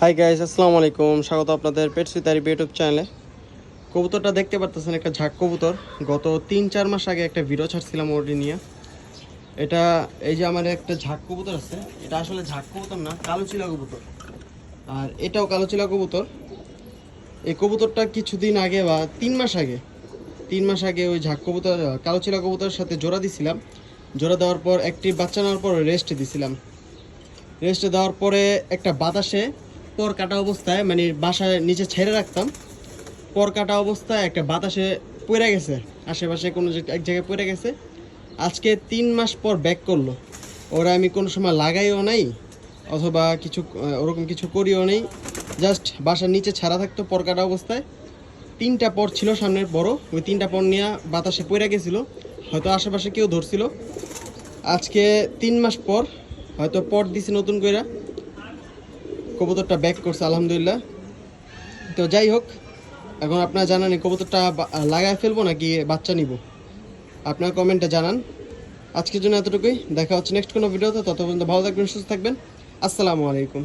Hi guys, আসসালামু আলাইকুম। স্বাগত আপনাদের পেটস উইথ আরিফ ইউটিউব চ্যানেলে। কবুতরটা দেখতে পারতেছেন, একটা ঝাঁক কবুতর। গত 3-4 মাস আগে একটা ভিডিও ছাড়ছিলাম ওটি নিয়ে। এটা এই যে আমার একটা ঝাঁক কবুতর আছে, এটা আসলে ঝাঁক কবুতর না, কালো চিলা কবুতর। আর এটাও কালো চিলা কবুতর। এই কবুতরটা কিছুদিন আগে বা 3 মাস আগে ওই ঝাঁক কবুতর কালো চিলা কবুতরের সাথে জোড়া দিছিলাম। জোড়া দেওয়ার পর একটি বাচ্চা নেওয়ার পর রেস্টে দিছিলাম। রেস্টে দেওয়ার পরে একটা বাতাসে পর কাটা অবস্থায়, মানে বাসায় নিচে ছেড়ে রাখতাম, পর কাটা অবস্থায় একটা বাতাসে পড়ে গেছে, আশেপাশে কোনো এক জায়গায় পড়ে গেছে। আজকে 3 মাস পর ব্যাক করলো। ওরা আমি কোনো সময় লাগাইও নাই অথবা কিছু ওরকম কিছু করিও নেই, জাস্ট বাসার নিচে ছাড়া থাকতো পর কাটা অবস্থায়। 3টা পর ছিল সামনের বড়, ওই 3টা পর নিয়ে বাতাসে পড়ে গেছিলো, হয়তো আশেপাশে কেউ ধরছিল। আজকে 3 মাস পর হয়তো পর দিছি নতুন কইরা, কবুতরটা ব্যাক করছে আলহামদুলিল্লাহ। তো যাই হোক, এখন আপনারা জানান এই কবুতরটা লাগায় ফেলবো নাকি বাচ্চা নিব, আপনারা কমেন্টে জানান। আজকের জন্য এতটুকুই, দেখা হচ্ছে নেক্সট কোনো ভিডিওতে। তত পর্যন্ত ভালো থাকবেন, সুস্থ থাকবেন। আসসালামু আলাইকুম।